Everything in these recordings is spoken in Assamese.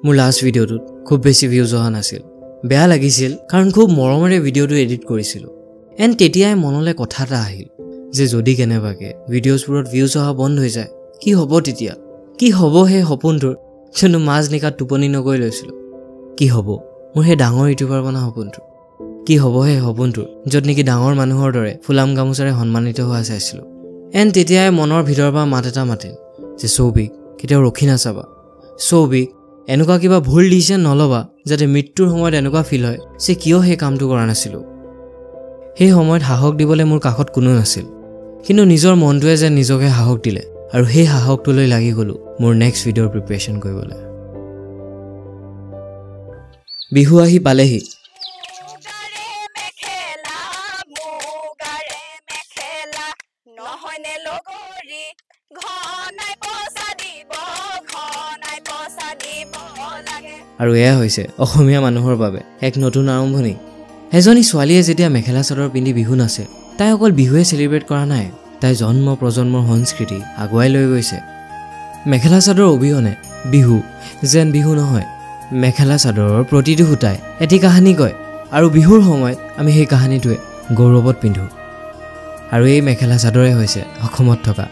মোৰ লাষ্ট ভিডিঅ'টোত খুব বেছি ভিউজ অহা নাছিল বেয়া লাগিছিল কাৰণ খুব মৰমেৰে ভিডিঅ'টো এডিট কৰিছিলোঁ এণ্ড তেতিয়াই মনলৈ কথা এটা আহিল যে যদি কেনেবাকৈ ভিডিঅ'ছবোৰত ভিউজ অহা বন্ধ হৈ যায় কি হ'ব তেতিয়া কি হ'ব সেই সপোনটোৰ যোনটো মাজ নিশাত টোপনি নগৈ লৈছিলোঁ কি হ'ব মোৰ সেই ডাঙৰ ইউটিউবাৰ বনা সপোনটোৰ কি হ'ব সেই সপোনটোৰ য'ত নেকি ডাঙৰ মানুহৰ দৰে ফুলাম গামোচাৰে সন্মানিত হোৱা চাইছিলোঁ এণ্ড তেতিয়াই মনৰ ভিতৰৰ পৰা মাত এটা মাতিল যে সৌভিক কেতিয়াও ৰখি নাচাবা সৌভিক এনেকুৱা কিবা ভুল ডিচিশ্যন নল'বা যাতে মৃত্যুৰ সময়ত এনেকুৱা ফিল হয় যে কিয় সেই কামটো কৰা নাছিলোঁ সেই সময়ত সাহস দিবলৈ মোৰ কাষত কোনো নাছিল কিন্তু নিজৰ মনটোৱে যে নিজকে সাহস দিলে আৰু সেই সাহসটোলৈ লাগি গ'লোঁ মোৰ নেক্সট ভিডিঅ'ৰ প্ৰিপেৰেশ্যন কৰিবলৈ বিহু আহি পালেহি আৰু এয়া হৈছে অসমীয়া মানুহৰ বাবে এক নতুন আৰম্ভণি এজনী ছোৱালীয়ে যেতিয়া মেখেলা চাদৰ পিন্ধি বিহু নাচে তাই অকল বিহুৱে চেলিব্ৰেট কৰা নাই তাই জন্ম প্ৰজন্মৰ সংস্কৃতি আগুৱাই লৈ গৈছে মেখেলা চাদৰ অবিহনে বিহু যেন বিহু নহয় মেখেলা চাদৰৰ প্ৰতিটো সূতাই এটি কাহিনী কয় আৰু বিহুৰ সময়ত আমি সেই কাহিনীটোৱে গৌৰৱত পিন্ধোঁ আৰু এই মেখেলা চাদৰে হৈছে অসমত থকা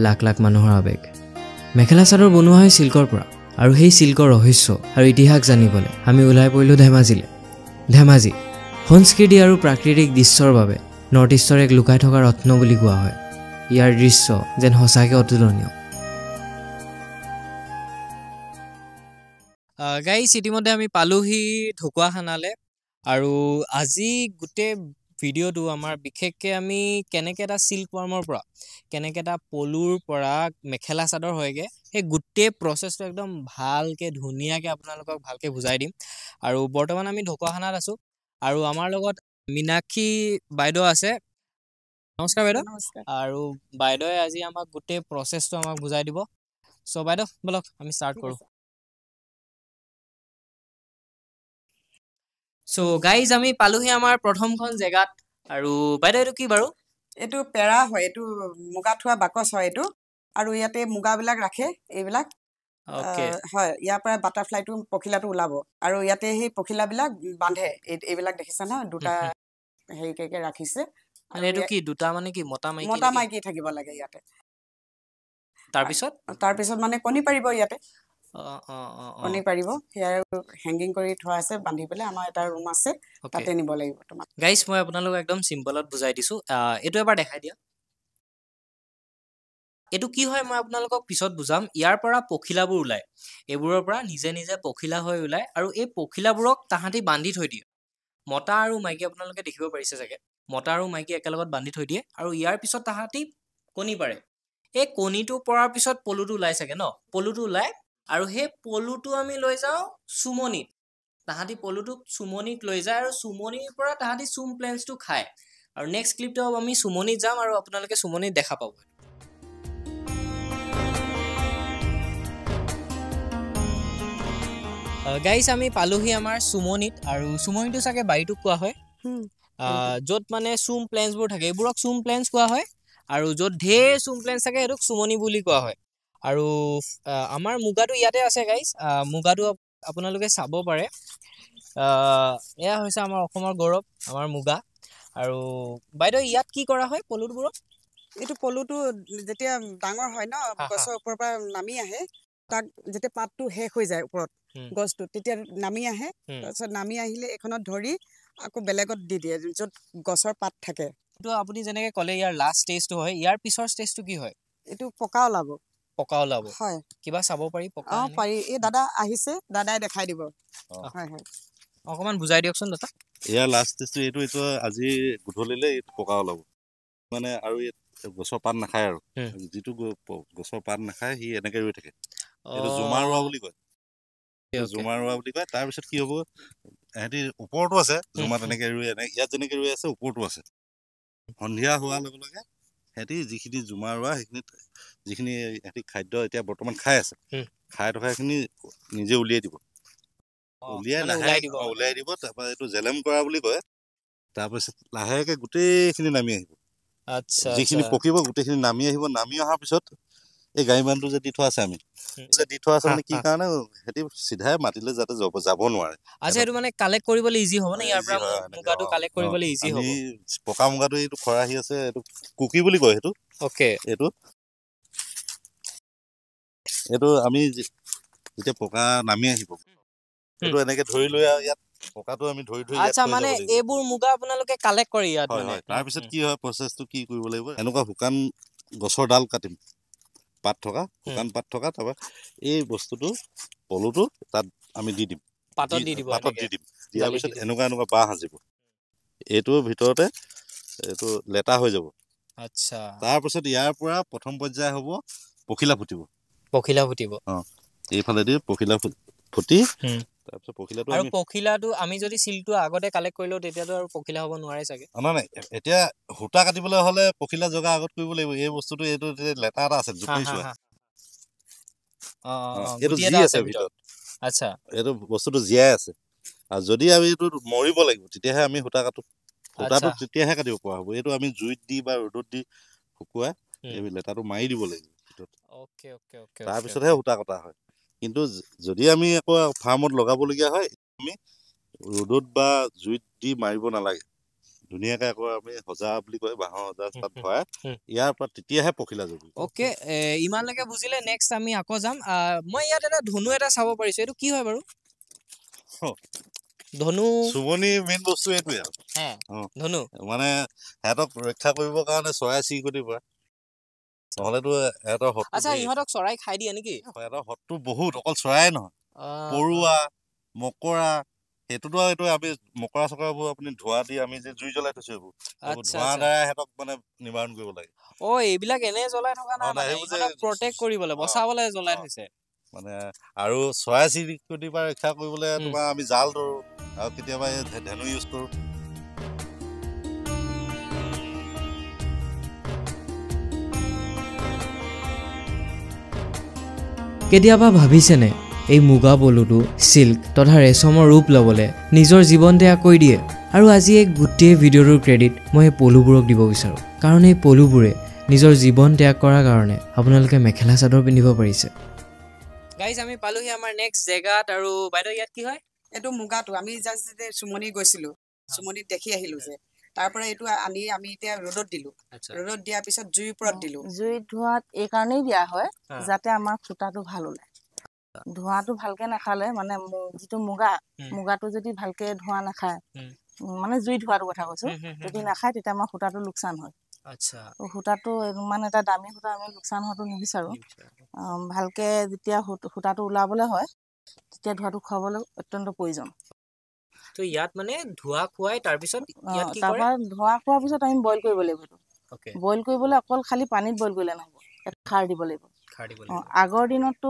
লাখ লাখ মানুহৰ আৱেগ মেখেলা চাদৰ বনোৱা হয় চিল্কৰ পৰা আৰু সেই চিল্কৰ ৰহস্য আৰু ইতিহাস জানিবলৈ আমি ওলাই পৰিলোঁ ধেমাজি সংস্কৃতি আৰু প্ৰাকৃতিক দৃশ্যৰ বাবে নৰ্থ ইষ্টৰ এক লুকাই থকা ৰত্ন বুলি কোৱা হয় ইয়াৰ দৃশ্য যেন সঁচাকৈ অতুলনীয় গাইছ ইতিমধ্যে আমি পালোহি ঢকুৱাখানালৈ আৰু আজি গোটেই ভিডিঅ'টো আমাৰ বিশেষকৈ আমি কেনেকৈ এটা চিল্ক ৱাৰ্মৰ পৰা কেনেকৈ এটা পলুৰ পৰা মেখেলা চাদৰ হয়গৈ সেই গোটেই প্ৰচেছটো একদম ভালকৈ ধুনীয়াকৈ আপোনালোকক ভালকৈ বুজাই দিম আৰু বৰ্তমান আমি ঢকুৱাখানাত আছোঁ আৰু আমাৰ লগত মীনাক্ষী বাইদেউ আছে নমস্কাৰ বাইদেউ আৰু বাইদেৱে আজি আমাক গোটেই প্ৰচেছটো আমাক বুজাই দিব চ' বাইদেউ বলক আমি ষ্টাৰ্ট কৰোঁ চ' গাইজ আমি পালোহি আমাৰ প্ৰথমখন জেগাত আৰু বাইদেউ এইটো কি বাৰু এইটো পেৰা হয় এইটো মুগা থোৱা বাকচ হয় এইটো আৰু ইয়াতে মুগাবিলাক ৰাখে এইবিলাক হয় ইয়াৰ পৰা বাটাৰফ্লাইটো পখিলাটো ওলাব আৰু ইয়াতে সেই পখিলাবিলাক বান্ধে এইবিলাক দেখিছা ন দুটা হেৰিকে ৰাখিছে আৰু এইটো কি দুটা মানে কি মতা মাইকী থাকিব লাগে ইয়াতে তাৰপিছত মানে কণী পাৰিব ইয়াতে কণী পাৰিব সেয়া হেংগিং কৰি থোৱা আছে বান্ধি পেলাই আমাৰ এটা ৰুম আছে তাতে নিব লাগিব তোমাক গাইজ মই আপোনালোকক একদম চিম্পলত বুজাই দিছোঁ এইটো এবাৰ দেখাই দিয়া এইটো কি হয় মই আপোনালোকক পিছত বুজাম ইয়াৰ পৰা পখিলাবোৰ ওলায় এইবোৰৰ পৰা নিজে নিজে পখিলা হৈ ওলায় আৰু এই পখিলাবোৰক তাহাঁতি বান্ধি থৈ দিয়ে মতা আৰু মাইকী আপোনালোকে দেখিব পাৰিছে চাগে মতা আৰু মাইকী একেলগত বান্ধি থৈ দিয়ে আৰু ইয়াৰ পিছত তাহাঁতি কণী পাৰে এই কণীটো পৰাৰ পিছত পলুটো ওলাই চাগে ন পলুটো ওলায় আৰু সেই পলুটো আমি লৈ যাওঁ চুমনিত তাহাঁতি পলুটোক চুমনিত লৈ যায় আৰু চুমনিৰ পৰা তাহাঁতি চুম প্লেন্সটো খায় আৰু নেক্সট ক্লিপটো আমি চুমনিত যাম আৰু আপোনালোকে চুমনিত দেখা পাব গাইজ আমি পালোহি আমাৰ চুমনিত আৰু চুমনিটো চাগে বাৰীটোক কোৱা হয় য'ত মানে চুম প্লেন্সবোৰ থাকে এইবোৰক চুম প্লেন্স কোৱা হয় আৰু য'ত ঢেৰ চুম প্লেন্স থাকে সেইটোক চুমনি বুলি কোৱা হয় আৰু আমাৰ মুগাটো ইয়াতে আছে গাইজ মুগাটো আপোনালোকে চাব পাৰে এয়া হৈছে আমাৰ অসমৰ গৌৰৱ আমাৰ মুগা আৰু বাইদেউ ইয়াত কি কৰা হয় পলুবোৰক এইটো পলুটো যেতিয়া ডাঙৰ হয় ন গছৰ ওপৰৰ পৰা নামি আহে তাক যেতিয়া পাতটো শেষ হৈ যায় ওপৰত গছটো তেতিয়া নামি আহে তাৰপিছত নামি আহিলে এইখনত ধৰি আকৌ বেলেগত দি দিয়ে য'ত গছৰ পাত থাকে এইটো আপুনি যেনেকৈ ক'লে ইয়াৰ লাষ্ট ষ্টেজটো হয় ইয়াৰ পিছৰ ষ্টেজটো কি হয় এইটো পকা ওলাব হয় কিবা চাব পাৰি পকা পাৰি এই দাদা আহিছে দাদাই দেখাই দিব হয় অকণমান বুজাই দিয়কচোন দাদা ইয়াৰ লাষ্ট ষ্টেজটো এইটো আজি গধূলিলে এইটো পকা ওলাব মানে আৰু গছৰ পাত নাখায় আৰু যিটো গছৰ পাত নাখায় সি এনেকে ৰৈ থাকে এইটো জুমা ৰোৱা বুলি কয় তাৰপিছত কি হ'ব সিহঁতি ওপৰতো আছে জুমা তেনেকে ৰুই ইয়াত যেনেকে ৰুই আছে ওপৰতো আছে সন্ধিয়া হোৱাৰ লগে লগে সিহঁতি যিখিনি জুমা ৰোৱা সেইখিনিত যিখিনি সিহঁতি খাদ্য এতিয়া বৰ্তমান খাই আছে খাই থকা খিনি নিজে উলিয়াই দিব উলিয়াই দিব তাৰপৰা এইটো জেলেম কৰা বুলি কয় তাৰপিছত লাহেকে গোটেইখিনি নামি আহিব যিখিনি পকিব গোটেইখিনি নামি আহিব নামি অহাৰ পিছত এই গাড়ী মানটো যে দি থোৱা আছে আমি যে দি থোৱা আছে মানে কি কাৰণে হেতি সিধাই মাটিলে যাতে যাব নোৱাৰে আচ্ছা এটো মানে কালেক্ট কৰিবলৈ ইজি হ'ব না ইয়াৰ পৰা মুগাটো কালেক্ট কৰিবলৈ ইজি হ'ব আমি পকা মুগাটো এইটো খৰাহি আছে এইটো কুকি বুলি কয় সেইটো ওকে এইটো আমি যেতিয়া পকা নামি আহিব এইটো এনেকে ধৰি লৈ ইয়াত পকাটো আমি ধৰি আচ্ছা মানে এইবোৰ মুগা আপোনালোকে কালেক্ট কৰি ইয়াত মানে তাৰ পিছত কি হয় প্ৰচেছটো কি কৰিব লাগিব এনেকুৱা শুকান গছৰ ডাল কাটিম পাত থকা শুকান পাত থকা তাৰপৰা এই বস্তুটো পলুটো তাত আমি দি দিম পাতত দি দিম দিয়াৰ পিছত এনেকুৱা বাঁহ সাজিব এইটোৰ ভিতৰতে এইটো লেটা হৈ যাব আচ্ছা তাৰপিছত ইয়াৰ পৰা প্ৰথম পৰ্যায় হ'ব পখিলা ফুটিব এইফালেদি পখিলা ফুটি তাৰপিছত পখিলাটো আৰু পখিলাটো আমি যদি সিলটো আগতে কালেক্ট কৰিলো তেতিয়াতো আৰু পখিলা হ'ব নোৱাৰে চাগে নাই এতিয়া হুটা কাটিবলৈ হলে পখিলা জগা আগত কৰিব লাগিব এই বস্তুটো এইটো লেটা এটা আছে জুপিছো এইটো জি আছে ভিতৰত আচ্ছা এইটো বস্তুটো জীয়াই আছে আৰু যদি আমি এইটো মৰিব লাগিব তেতিয়াহে আমি হুটা কাটো হুটাটো তেতিয়াহে কাটিব পৰা হ'ব এইটো আমি জুইত দি বা ৰ'দত দি শুকুৱাই এই লেটাটো মাৰি দিব লাগিব তাৰপিছতহে হুটা কটা হয় কিন্তু যদি আমি আকৌ ফাৰ্মত লগাবলগীয়া হয় আমি ৰ'দত বা জুইত দি মাৰিব নালাগে ধুনীয়াকে আকৌ আমি সজা বুলি কয় বাঁহৰ সজা তাত ভৰাই ইয়াৰ পৰা তেতিয়াহে পখিলা যাব ওকে ইমানলৈকে বুজিলে নেক্সট আমি আকৌ যাম মই ইয়াত এটা ধনু এটা চাব পাৰিছো এইটো কি হয় বাৰু ধনু সুমনি মেইন বস্তু এইটোৱে আৰু ধনু মানে সিহঁতক ৰক্ষা কৰিবৰ কাৰণে চৰাই চিৰিকটিৰ পৰা নহলেতো সিহঁতৰ হত আচ্ছা ইহঁতক চৰাই খাই দিয়ে নেকি সিহঁতৰ হতটো বহুত অকল চৰাই নহয় পৰুৱা মকৰা সেইটোতো এইটো আমি মকৰা চকৰাবোৰ আপুনি ধোঁৱা দি আমি যে জুই জ্বলাই থৈছো এইবোৰ ধোঁৱা দ্বাৰা সিহঁতক মানে নিবাৰণ কৰিব লাগে এইবিলাক এনে জ্বলাই থকা নাই মানে ইহঁতক প্ৰটেক্ট কৰিবলৈ বচাবলৈ জ্বলাই থৈছে মানে আৰু চৰাই চিৰিকটিৰ পৰা ৰক্ষা কৰিবলৈ তোমাৰ আমি জাল ধৰো আৰু কেতিয়াবা ধেনু ইউজ কৰো কেতিয়াবা ভাবিছেনে এই মুগা পলুটো সিল্ক তথা ৰেচমৰ ৰূপ ল'বলৈ নিজৰ জীৱন ত্যাগ কৰি দিয়ে আৰু আজি এই গোটেই ভিডিঅ'টোৰ ক্ৰেডিট মই এই পলুবোৰক দিব বিচাৰোঁ কাৰণ এই পলুবোৰে নিজৰ জীৱন ত্যাগ কৰাৰ কাৰণে আপোনালোকে মেখেলা চাদৰ পিন্ধিব পাৰিছে গাইজ আমি পালোহি আমাৰ নেক্সট জেগাত আৰু বাইদেউ ইয়াত কি হয় এইটো মুগাটো আমি জাষ্ট সুমনি গৈছিলো সুমনিত দেখি আহিলো যে তাৰ পৰা এইটো আনি আমি এতিয়া ৰ'দত দিলো ৰ'দত দিয়াৰ পিছত জুইৰ ওপৰত দিলো জুইত ধোৱাত এই কাৰণেই দিয়া হয় যাতে আমাৰ সূতাটো ভাল ওলায় ধোঁৱাটো ভালকে নাখালে মানে যিটো মুগাটো যদি ভালকে ধোঁৱা নাখায় মানে জুই ধোৱাটো কথা কৈছো যদি নাখায় তেতিয়া আমাৰ সূতাটো লোকচান হয় আচ্ছা সূতাটো মানে এটা দামী সূতা আমি লোকচান হোৱাটো নিবিচাৰো ভালকে যেতিয়া সূতাটো ওলাবলৈ হয় তেতিয়া ধোঁৱাটো খুৱাবলৈ অত্যন্ত প্ৰয়োজন তো ইয়াত মানে ধোঁৱা খুৱাই তাৰপিছত ইয়াত কি কৰে তাৰপৰা ধোঁৱা খোৱাৰ পিছত আমি বইল কৰিব লাগিব বইল কৰিবলৈ অকল খালি পানীত বইল কৰিলে নহ'ব খাৰ দিব লাগিব আগৰ দিনততো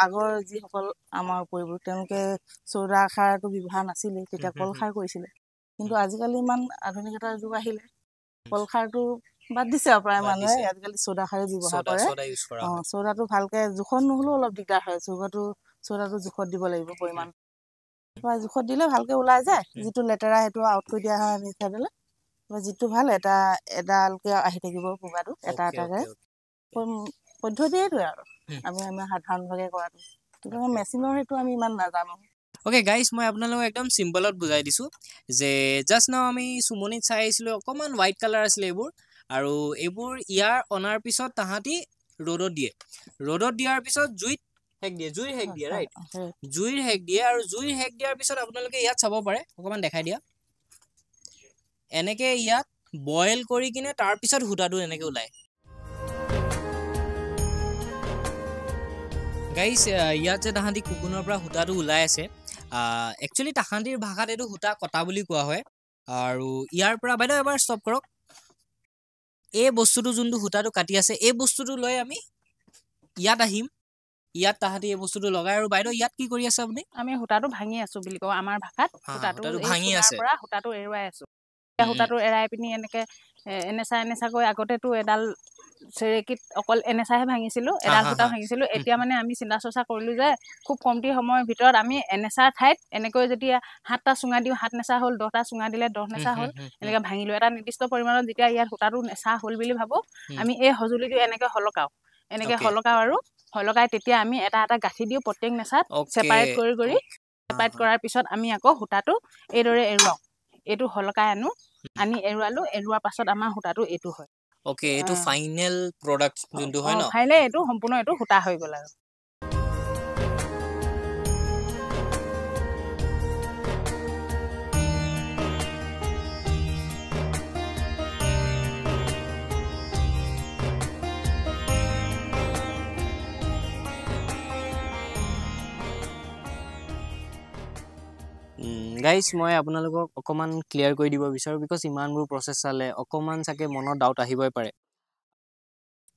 আগৰ যিসকল আমাৰ পৰিবোৰ তেওঁলোকে চৌদা খাৰটো ব্যৱহাৰ নাছিলেই তেতিয়া কল খাৰ কৰিছিলে কিন্তু আজিকালি ইমান আধুনিকতাৰ যুগ আহিলে কল খাৰটো বাদ দিছে আৰু প্ৰায় মানুহে আজিকালি চৌদা খাৰে ব্যৱহাৰ কৰে চৌদাটো ভালকে জোখত নহ'লেও অলপ দিগদাৰ হয় চৌদাটো জোখত দিব লাগিব পৰিমাণ জোখত দিলে ভালকে ওলাই যায় যিটো লেতেৰা সেইটো আউট কৰি দিয়া হয় আমি খাই যিটো ভাল এডালকে আহি থাকিব মুগাটো এটা এটাকে পদ্ধতি এইটোৱে আৰু আমি সাধাৰণভাৱে কৰাটো কিন্তু মেচিনৰ সেইটো আমি ইমান নাজানো ওকে গাইজ মই আপোনালোকক একদম চিম্পলত বুজাই দিছোঁ যে জাষ্ট নাও আমি সুমনিত চাই আহিছিলোঁ অকণমান হোৱাইট কালাৰ আছিলে এইবোৰ আৰু এইবোৰ ইয়াৰ অনাৰ পিছত তাহাঁতি ৰ'দত দিয়াৰ পিছত জুইৰ সেক দিয়ে ৰাইট জুইৰ সেক দিয়ে আৰু জুইৰ সেক দিয়াৰ পিছত আপোনালোকে ইয়াত চাব পাৰে অকণমান দেখাই দিয়া এনেকে ইয়াত বইল কৰি কিনে তাৰপিছত সূতাটো এনেকে ওলায় গাইজ ইয়াত যে তাহাঁতি কুকুনৰ পৰা সূতাটো ওলাই আছে একচুৱেলি তাহাঁতিৰ ভাষাত এইটো সূতা কটা বুলি কোৱা হয় আৰু ইয়াৰ পৰা বাইদেউ এবাৰ ষ্টপ কৰক এই বস্তুটো যোনটো সূতাটো কাটি আছে এই বস্তুটো লৈ আমি ইয়াত আহিম ইয়াত তাহাঁতি এই বস্তুটো লগাই আৰু বাইদেউ ইয়াত কি কৰি আছে আপুনি আমি সূতাটো ভাঙি আছো বুলি কওঁ আমাৰ ভাষাত সূতাটো ভাঙি আছে সূতাটো এৰুৱাই আছো সূতাটো এৰাই পিনি এনেকে এনেচাকৈ আগতেতো এডাল চেৰেকীত অকল এনেচাহে ভাঙিছিলো এডাল সূতা ভাঙিছিলো এতিয়া মানে আমি চিন্তা চৰ্চা কৰিলো যে খুব কমটি সময়ৰ ভিতৰত আমি এনেচাৰ ঠাইত এনেকৈ যেতিয়া 7টা চুঙা দিওঁ 7 নেচা হ'ল 10টা চুঙা দিলে 10 নেচা হ'ল এনেকে ভাঙিলো এটা নিৰ্দিষ্ট পৰিমাণত যেতিয়া ইয়াত সূতাটো নেচা হ'ল বুলি ভাবো আমি এই সঁজুলিটো এনেকে হলকাও এনেকে হলকাও আৰু হলকাই তেতিয়া আমি এটা এটা গাঁঠি দিও প্ৰত্যেক নেচাত সেপাৰেট কৰি সেপাৰেট কৰাৰ পিছত আমি আকৌ সূতাটো এইদৰে এৰুৱাও এইটো হলকাই আনি এৰুৱালো এৰুৱাৰ পাছত আমাৰ সূতাটো এইটো হয় ওকে এইটো ফাইনেল প্ৰডাক্ট যোনটো হয় ন ফাইনেল এইটো সম্পূৰ্ণ এইটো সূতা হৈ গ'ল আৰু গাইজ মই আপোনালোকক অকণমান ক্লিয়াৰ কৰি দিব বিচাৰোঁ বিকজ ইমানবোৰ প্ৰচেছ চালে অকণমান চাগে মনত ডাউট আহিবই পাৰে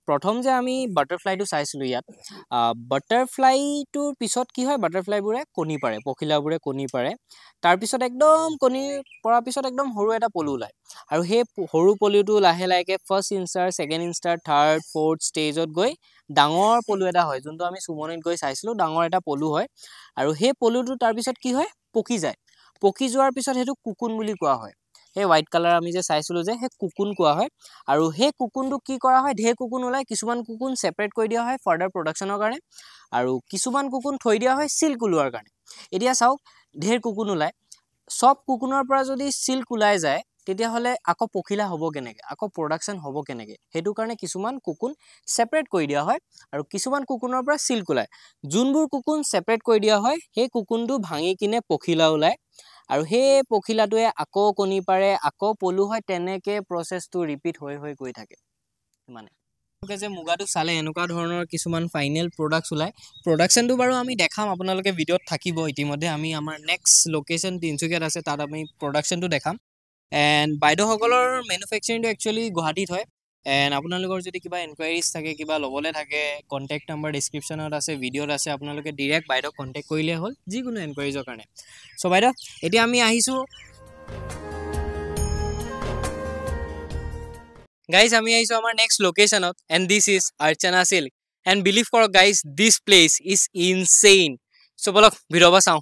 প্ৰথম যে আমি বাটাৰফ্লাইটো চাইছিলোঁ ইয়াত বাটাৰফ্লাইটোৰ পিছত কি হয় বাটাৰফ্লাইবোৰে কণী পাৰে পখিলাবোৰে কণী পাৰে তাৰপিছত একদম কণী পৰাৰ পিছত একদম সৰু এটা পলু ওলায় আৰু সেই সৰু পলুটো লাহে লাহেকৈ ফাৰ্ষ্ট ইনষ্টাৰ ছেকেণ্ড ইনষ্টাৰ থাৰ্ড ফ'ৰ্থ ষ্টেজত গৈ ডাঙৰ পলু এটা হয় যোনটো আমি সুমনিত গৈ চাইছিলোঁ ডাঙৰ এটা পলু হয় আৰু সেই পলুটো তাৰপিছত কি হয় পকি যায় পকি যোৱাৰ পিছত সেইটো কুকুন বুলি কোৱা হয় সেই হোৱাইট কালাৰ আমি যে চাইছিলোঁ যে সেই কুকুন কোৱা হয় আৰু সেই কুকুনটো কি কৰা হয় ঢেৰ কুকুন ওলায় কিছুমান কুকুন ছেপাৰেট কৰি দিয়া হয় ফাৰ্ডাৰ প্ৰডাকশ্যনৰ কাৰণে আৰু কিছুমান কুকুন থৈ দিয়া হয় চিল্ক ওলোৱাৰ কাৰণে এতিয়া চাওক ঢেৰ কুকুন ওলায় সব কুকুনৰ পৰা যদি চিল্ক ওলাই যায় তেতিয়াহ'লে আকৌ পখিলা হ'ব কেনেকৈ আকৌ প্ৰডাকশ্যন হ'ব কেনেকৈ সেইটো কাৰণে কিছুমান কুকুন ছেপাৰেট কৰি দিয়া হয় আৰু কিছুমান কুকুনৰ পৰা চিল্ক ওলায় যোনবোৰ কুকুন ছেপাৰেট কৰি দিয়া হয় সেই কুকুনটো ভাঙি কিনে পখিলা ওলায় আৰু সেই পখিলাটোৱে আকৌ কণী পাৰে আকৌ পলু হয় তেনেকৈ প্ৰচেছটো ৰিপিট হৈ গৈ থাকে মানে যে মুগাটো চালে এনেকুৱা ধৰণৰ কিছুমান ফাইনেল প্ৰডাক্টছ ওলায় প্ৰডাকশ্যনটো বাৰু আমি দেখাম আপোনালোকে ভিডিঅ'ত থাকিব ইতিমধ্যে আমি আমাৰ নেক্সট লোকেশ্যন তিনিচুকীয়াত আছে তাত আমি প্ৰডাকশ্যনটো দেখাম এণ্ড বাইদেউসকলৰ মেনুফেকচাৰিংটো একচুৱেলি গুৱাহাটীত হয় এণ্ড আপোনালোকৰ যদি কিবা এনকুৱাইৰিজ থাকে কিবা ল'বলৈ থাকে কণ্টেক্ট নাম্বাৰ ডিছক্ৰিপশ্যনত আছে ভিডিঅ'ত আছে আপোনালোকে ডিৰেক্ট বাইদেউক কণ্টেক্ট কৰিলে হ'ল যিকোনো এনকুৱাইৰিজৰ কাৰণে চ' বাইদেউ এতিয়া আমি আহিছোঁ গাইজ আমি আহিছোঁ আমাৰ নেক্সট লোকেশ্যনত and this is Archana silk and believe কৰক গাইজ দিছ প্লেচ ইজ ইনচেইন চ' বলক ভিডিঅ' পৰা চাওঁ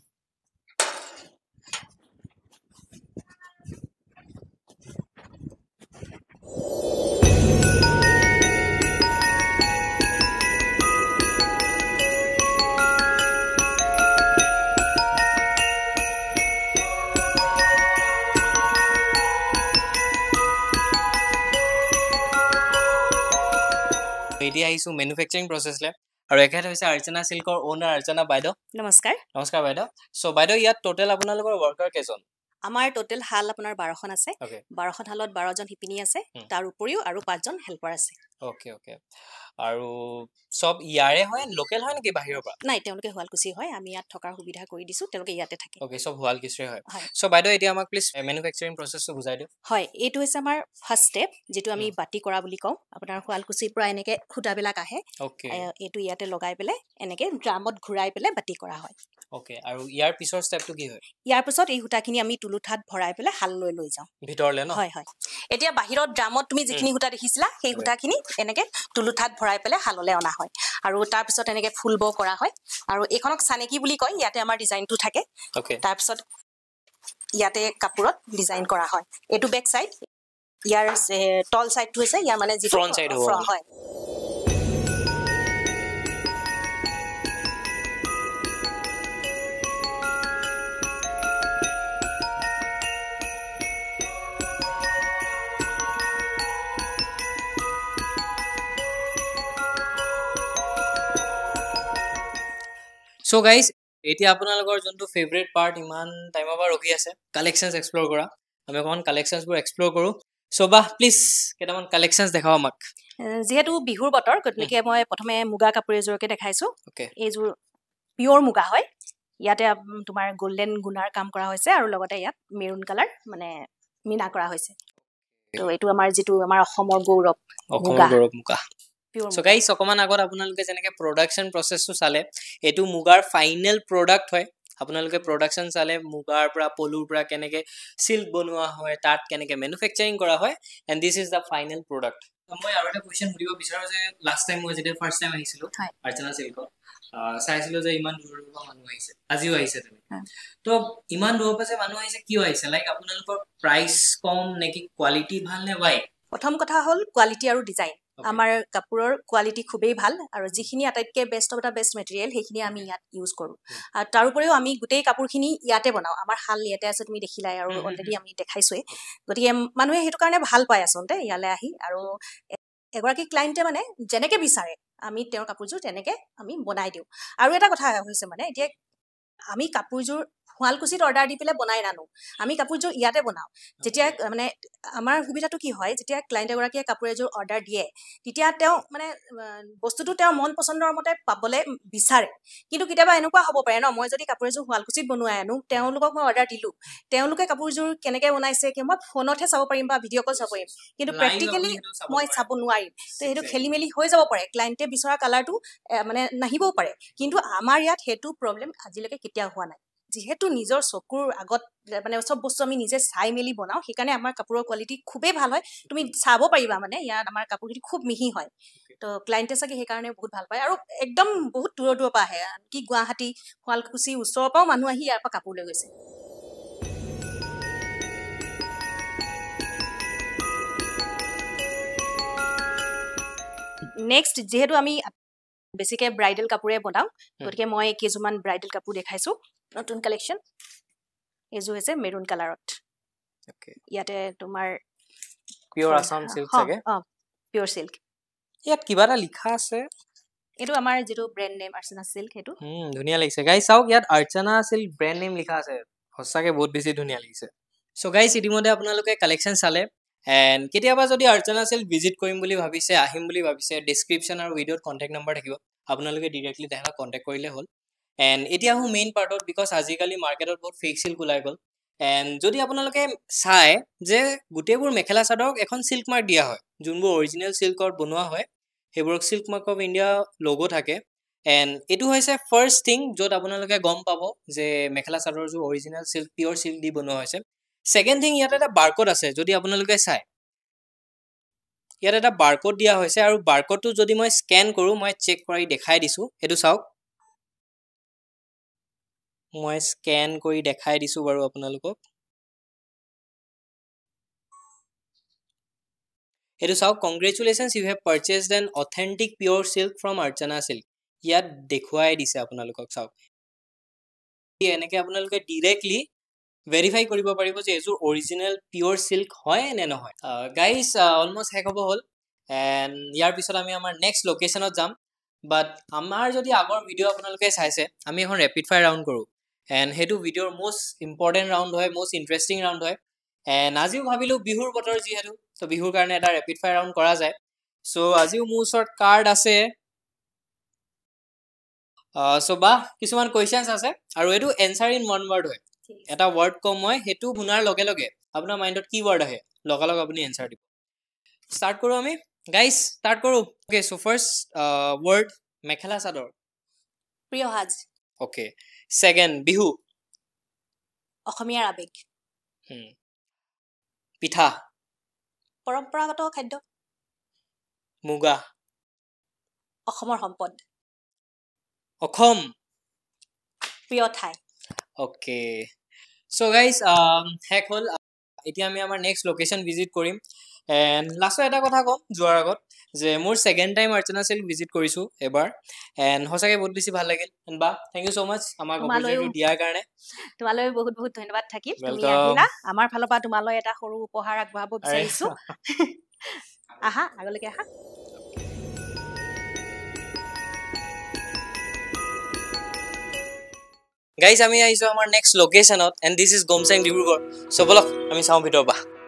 এতিয়া আহিছোঁ মেনুফেকচাৰিং প্ৰচেছলৈ আৰু এখেত হৈছে আৰ্চনা চিল্কৰ অ'নাৰ আৰ্চনা বাইদেউ নমস্কাৰ নমস্কাৰ বাইদেউ চ' বাইদেউ ইয়াত টোটেল আপোনালোকৰ ৱৰ্কাৰ কেইজন আমাৰ টোটেল হাল আপোনাৰ 12খন আছে 12খন হালত 12জন শিপিনী আছে তাৰ উপৰিও আৰু 5জন হেল্পাৰ আছে ওকে ওকে আৰু সব ইয়াৰে হয় লোকেল হয় নেকি বাহিৰৰ পৰা নাই তেওঁলোকে শুৱালকুছি হয় আমি ইয়াত থকাৰ সুবিধা কৰি দিছোঁ তেওঁলোকে ইয়াতে থাকে ওকে সব শুৱালকুছিৰে হয় চ' বাইদেউ এতিয়া আমাক প্লিজ মেনুফেকচাৰিং প্ৰচেছটো বুজাই দিয়ক হয় এইটো হৈছে আমাৰ ফাৰ্ষ্ট ষ্টেপ যিটো আমি বাতি কৰা বুলি কওঁ আপোনাৰ শুৱালকুছিৰ পৰা এনেকৈ সূতাবিলাক আহে এইটো ইয়াতে লগাই পেলাই এনেকৈ ড্ৰামত ঘূৰাই পেলাই বাতি কৰা হয় ওকে আৰু ইয়াৰ পিছৰ ষ্টেপটো কি হয় ইয়াৰ পিছত এই সূতাখিনি আমি তুলুঠাত ভৰাই পেলাই হাললৈ লৈ যাওঁ ভিতৰলৈ ন হয় হয় এতিয়া বাহিৰত ড্ৰামত তুমি যিখিনি সূতা দেখিছিলা সেই সূতাখিনি এনেকৈ তুলুঠাত ভৰাই পেলাই হাললৈ অনা হয় আৰু তাৰপিছত এনেকৈ ফুল ব কৰা হয় আৰু এইখনক চানেকি বুলি কয় ইয়াতে আমাৰ ডিজাইনটো থাকে তাৰপিছত ইয়াতে কাপোৰত ডিজাইন কৰা হয় এইটো বেক চাইড ইয়াৰ তল চাইডটো হৈছে ইয়াৰ মানে যি ফ্ৰণ্ট চাইড হয় চ' গাইজ এতিয়া আপোনালোকৰ যোনটো ফেভৰেট পাৰ্ট ইমান টাইমৰ পৰা ৰখি আছে কালেকশ্যনছ এক্সপ্ল'ৰ কৰা আমি অকণমান কালেকশ্যনছবোৰ এক্সপ্ল'ৰ কৰোঁ চ' বাহ প্লিজ কেইটামান কালেকশ্যনছ দেখাব আমাক যিহেতু বিহুৰ বতৰ গতিকে মই প্ৰথমে মুগা কাপোৰ এযোৰকে দেখাইছোঁ এইযোৰ পিয়'ৰ মুগা হয় ইয়াতে তোমাৰ গল্ডেন গুণাৰ কাম কৰা হৈছে আৰু লগতে ইয়াত মেৰুণ কালাৰ মানে মিনা কৰা হৈছে তো এইটো আমাৰ যিটো আমাৰ অসমৰ গৌৰৱ মুগা চ' গাইজ অকণমান আগত আপোনালোকে যেনেকৈ প্ৰডাকশ্যন প্ৰচেছটো চালে এইটো মুগাৰ ফাইনেল প্ৰডাক্ট হয় আপোনালোকে প্ৰডাকশ্যন চালে মুগাৰ পৰা পলুৰ পৰা কেনেকৈ চিল্ক বনোৱা হয় তাত কেনেকৈ মেনুফেকচাৰিং কৰা হয় and this is the final product মই আৰু এটা কুৱেশ্যন সুধিব বিচাৰোঁ যে লাষ্ট টাইম মই যেতিয়া ফাৰ্ষ্ট টাইম আহিছিলোঁ আৰ্চনা চিল্কত চাইছিলোঁ যে ইমান দূৰৰ পৰা মানুহ আহিছে আজিও আহিছে তেনেকৈ তো ইমান দূৰৰ পৰা যে মানুহ আহিছে কিয় আহিছে লাইক আপোনালোকৰ প্ৰাইচ কম নেকি কোৱালিটি ভাল নে ৱাই প্ৰথম কথা হ'ল কোৱালিটি আৰু ডিজাইন আমাৰ কাপোৰৰ কোৱালিটি খুবেই ভাল আৰু যিখিনি আটাইতকৈ best of the best material সেইখিনি আমি ইয়াত ইউজ কৰোঁ আৰু তাৰোপৰিও আমি গোটেই কাপোৰখিনি ইয়াতে বনাওঁ আমাৰ শাল ইয়াতে আছে তুমি দেখিলাই আৰু অলৰেডি আমি দেখাইছোৱেই গতিকে মানুহে সেইটো কাৰণে ভাল পায় আচলতে ইয়ালৈ আহি আৰু এগৰাকী ক্লাইণ্টে মানে যেনেকৈ বিচাৰে আমি তেওঁৰ কাপোৰযোৰ তেনেকৈ আমি বনাই দিওঁ আৰু এটা কথা হৈছে মানে এতিয়া আমি কাপোৰযোৰ শুৱালকুছিত অৰ্ডাৰ দি পেলাই বনাই নানো আমি কাপোৰযোৰ ইয়াতে বনাওঁ যেতিয়া মানে আমাৰ সুবিধাটো কি হয় যেতিয়া ক্লাইণ্ট এগৰাকীয়ে কাপোৰ এযোৰ অৰ্ডাৰ দিয়ে তেতিয়া তেওঁ মানে বস্তুটো তেওঁৰ মন পচন্দৰ মতে পাবলৈ বিচাৰে কিন্তু কেতিয়াবা এনেকুৱা হ'ব পাৰে ন মই যদি কাপোৰ এযোৰ শুৱালকুছিত বনোৱাই আনো তেওঁলোকক মই অৰ্ডাৰ দিলোঁ তেওঁলোকে কাপোৰযোৰ কেনেকৈ বনাইছে কি মই ফোনতহে চাব পাৰিম বা ভিডিঅ' কল চাব পাৰিম কিন্তু প্ৰেক্টিকেলি মই চাব নোৱাৰিম তো সেইটো খেলি মেলি হৈ যাব পাৰে ক্লাইণ্টে বিচৰা কালাৰটো মানে নাহিবও পাৰে কিন্তু আমাৰ ইয়াত সেইটো প্ৰব্লেম আজিলৈকে কেতিয়াও হোৱা নাই যিহেতু নিজৰ চকুৰ আগত মানে চব বস্তু আমি নিজে চাই মেলি বনাওঁ সেইকাৰণে আমাৰ কাপোৰৰ কোৱালিটি খুবেই ভাল হয় তুমি চাব পাৰিবা মানে ইয়াত আমাৰ কাপোৰখিনি খুব মিহি হয় তো ক্লাইণ্টে চাগে সেইকাৰণে বহুত ভাল পায় আৰু একদম বহুত দূৰৰ পৰা আহে কি গুৱাহাটী শুৱালকুছি ওচৰৰ পৰাও মানুহ আহি ইয়াৰ পৰা কাপোৰ লৈ গৈছে নেক্সট যিহেতু আমি বেছিকৈ ব্ৰাইডেল কাপোৰে বনাওঁ গতিকে মই কেইযোৰমান ব্ৰাইডেল কাপোৰ দেখাইছোঁ নতুন কালেকশ্যন এইযোৰ হৈছে মেৰুন কালাৰত ইয়াতে তোমাৰ পিয়ৰ আছাম চিল্ক চাগে পিয়ৰ চিল্ক ইয়াত কিবা এটা লিখা আছে এইটো আমাৰ যিটো ব্ৰেণ্ড নেম আৰ্চনা চিল্ক সেইটো ধুনীয়া লাগিছে গাইজ চাওক ইয়াত আৰ্চনা চিল্ক ব্ৰেণ্ড নেম লিখা আছে সঁচাকৈ বহুত বেছি ধুনীয়া লাগিছে চ' গাইজ ইতিমধ্যে আপোনালোকে কালেকশ্যন চালে এণ্ড কেতিয়াবা যদি আৰ্চনা চিল্ক ভিজিট কৰিম বুলি ভাবিছে আহিম বুলি ভাবিছে ডিছক্ৰিপশ্যন আৰু ভিডিঅ'ত কণ্টেক্ট নম্বৰ থাকিব আপোনালোকে ডিৰেক্টলি তেহেঁতক কণ্টেক্ট কৰিলে হ'ল এণ্ড এতিয়া আহোঁ মেইন পাৰ্টত বিকজ আজিকালি মাৰ্কেটত বহুত ফেক চিল্ক ওলাই গ'ল এণ্ড যদি আপোনালোকে চাই যে গোটেইবোৰ মেখেলা চাদৰক এখন চিল্ক মাৰ্ক দিয়া হয় যোনবোৰ অৰিজিনেল চিল্কত বনোৱা হয় সেইবোৰক চিল্ক মাৰ্ক অফ ইণ্ডিয়া লগ' থাকে এণ্ড এইটো হৈছে ফাৰ্ষ্ট থিং য'ত আপোনালোকে গম পাব যে মেখেলা চাদৰযোৰ অৰিজিনেল চিল্ক পিয়ৰ চিল্ক দি বনোৱা হৈছে ছেকেণ্ড থিং ইয়াত এটা বাৰক'ড আছে যদি আপোনালোকে চাই ইয়াত এটা বাৰক'ড দিয়া হৈছে আৰু বাৰক'ডটো যদি মই স্কেন কৰোঁ মই চেক কৰি দেখাই দিছোঁ সেইটো চাওক মই স্কেন কৰি দেখাই দিছোঁ বাৰু আপোনালোকক এইটো চাওক congratulations you have purchased an authentic pure silk from Archana silk ইয়াত দেখুৱাই দিছে আপোনালোকক চাওক এনেকৈ আপোনালোকে ডিৰেক্টলি ভেৰিফাই কৰিব পাৰিব যে এইযোৰ অৰিজিনেল পিয়ৰ চিল্ক হয় নে নহয় গাইজ অলমষ্ট শেষ হ'ব হ'ল এণ্ড ইয়াৰ পিছত আমি আমাৰ নেক্সট লোকেশ্যনত যাম বাট আমাৰ যদি আগৰ ভিডিঅ' আপোনালোকে চাইছে আমি এখন ৰেপিড ফায়াৰ ৰাউণ্ড কৰোঁ এণ্ড সেইটো ভিডিঅ'ৰ মষ্ট ইম্পৰ্টেণ্ট ৰাউণ্ড হয় মষ্ট ইণ্টাৰেষ্টিং ৰাউণ্ড হয় এণ্ড আজিও ভাবিলোঁ বিহুৰ বতৰ যিহেতু চ' বিহুৰ কাৰণে এটা ৰেপিড ফায়াৰ ৰাউণ্ড কৰা যায় চ' আজিও মোৰ ওচৰত কাৰ্ড আছে চ' বা কিছুমান কুৱেশ্যনছ আছে আৰু এইটো এনচাৰ ইন ওৱান ৱাৰ্ড হয় এটা ৱাৰ্ড কম মই সেইটো শুনাৰ লগে লগে আপোনাৰ মাইণ্ডত কি ৱাৰ্ড আহে লগালগ আপুনি এনচাৰ দিব ষ্টাৰ্ট কৰোঁ আমি গাইজ ষ্টাৰ্ট কৰোঁ okay so' first word mekhela chador প্ৰিয় সাজ অ'কে ছেকেণ্ড বিহু অসমীয়াৰ আৱেগ পিঠা পৰম্পৰাগত খাদ্য মুগা অসমৰ সম্পদ অসম প্ৰিয় ঠাই অ'কে চ' গাইজ শেষ হ'ল এতিয়া আমি আমাৰ নেক্সট লোকেশ্যন ভিজিট কৰিম এণ্ড লাষ্টত এটা কথা ক'ম যোৱাৰ আগত যে মোৰ second time Archana silk visit কৰিছোঁ এবাৰ এণ্ড সঁচাকৈ বহুত বেছি ভাল লাগিল এণ্ড বা থেংক ইউ ছ' মাছ আমাক অপৰচুনিটি দিয়াৰ কাৰণে তোমালৈ বহুত বহুত ধন্যবাদ থাকিল তুমি আহিলা আমাৰ ফালৰ পৰা তোমালৈ এটা সৰু উপহাৰ আগবঢ়াব বিচাৰিছোঁ আহা আগলৈকে আহা গাইজ আমি আহিছোঁ আমাৰ নেক্সট লোকেশ্যনত and this is Gomchang Dibrugarh চ' বলক আমি চাওঁ ভিতৰৰ পৰা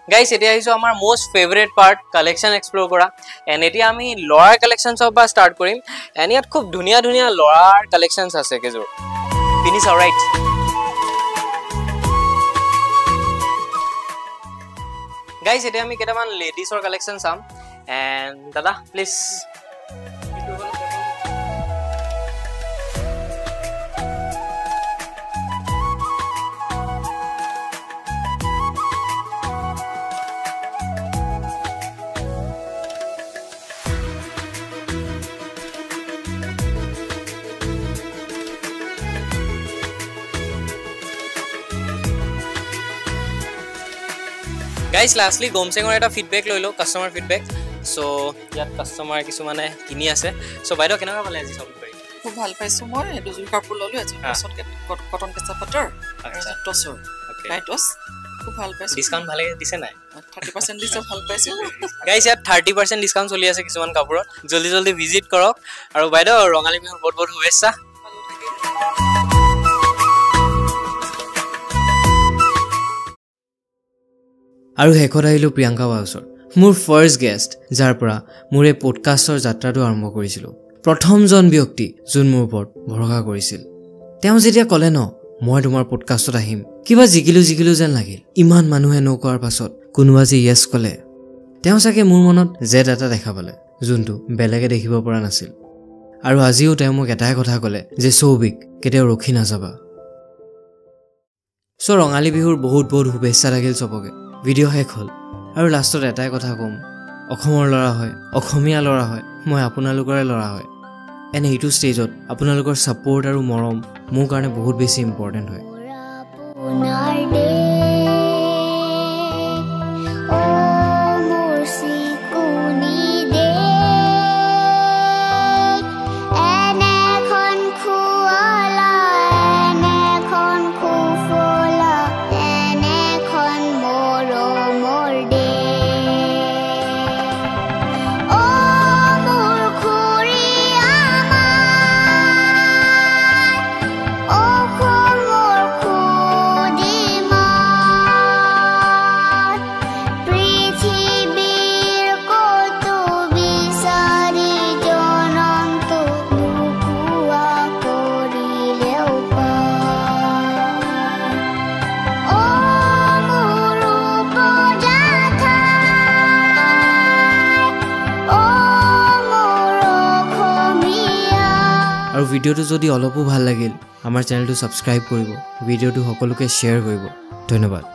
গাইজ এতিয়া আহিছোঁ আমাৰ most favourite part collection explore কৰা এণ্ড এতিয়া আমি ল'ৰাৰ কালেকশ্যনছৰ পৰা ষ্টাৰ্ট কৰিম এণ্ড ইয়াত খুব ধুনীয়া ধুনীয়া ল'ৰাৰ কালেকশ্যনছ আছে কেইযোৰ পিন্ধি চাওঁ ৰাইট গাইজ এতিয়া আমি কেইটামান লেডিছৰ কালেকশ্যন চাম এণ্ড দাদা প্লিজ গাইজ লাষ্টলি গোমচেঙৰ এটা ফিডবেক লৈ লওঁ কাষ্টমাৰ ফিডবেক চ' ইয়াত কাষ্টমাৰ কিছুমানে কিনি আছে চ' বাইদেউ কেনেকুৱা পালে আজি শ্বপিং কৰি খুব ভাল পাইছোঁ মই দুযোৰ কাপোৰ ল'লোঁ এযোৰ কটন কেঁচা পাটৰ আৰু টচৰ টচ খুব ভাল পাইছোঁ ডিছকাউণ্ট ভালে দিছে নাই 30% দিছে ভাল পাইছোঁ গাইজ ইয়াত 30% ডিছকাউণ্ট চলি আছে কিছুমান কাপোৰত জল্দি জল্দি ভিজিট কৰক আৰু বাইদেউ ৰঙালী বিহুৰ বহুত বহুত শুভেচ্ছা আৰু শেষত আহিলোঁ প্ৰিয়ংকা বা ওচৰ মোৰ ফাৰ্ষ্ট গেষ্ট যাৰ পৰা মোৰ এই পডকাষ্টৰ যাত্ৰাটো আৰম্ভ কৰিছিলোঁ প্ৰথমজন ব্যক্তি যোন মোৰ ওপৰত ভৰসা কৰিছিল তেওঁ যেতিয়া ক'লে ন মই তোমাৰ পডকাষ্টত আহিম কিবা জিকিলো যেন লাগিল ইমান মানুহে নকোৱাৰ পাছত কোনোবা যে য়েছ ক'লে তেওঁ চাগে মোৰ মনত জেদ এটা দেখা পালে যোনটো বেলেগে দেখিব পৰা নাছিল আৰু আজিও তেওঁ মোক এটাই কথা ক'লে যে সৌভিক কেতিয়াও ৰখি নাযাবা চ' ৰঙালী বিহুৰ বহুত বহুত শুভেচ্ছা লাগিল চবকে ভিডিঅ' শেষ হ'ল আৰু লাষ্টত এটাই কথা ক'ম অসমৰ ল'ৰা হয় অসমীয়া ল'ৰা হয় মই আপোনালোকৰে ল'ৰা হয় এনে এইটো ষ্টেজত আপোনালোকৰ ছাপোৰ্ট আৰু মৰম মোৰ কাৰণে বহুত বেছি ইম্পৰ্টেণ্ট হয় আৰু ভিডিঅ'টো যদি অলপো ভাল লাগিল আমাৰ চেনেলটো ছাবস্ক্ৰাইব কৰিব ভিডিঅ'টো সকলোকে শ্বেয়াৰ কৰিব ধন্যবাদ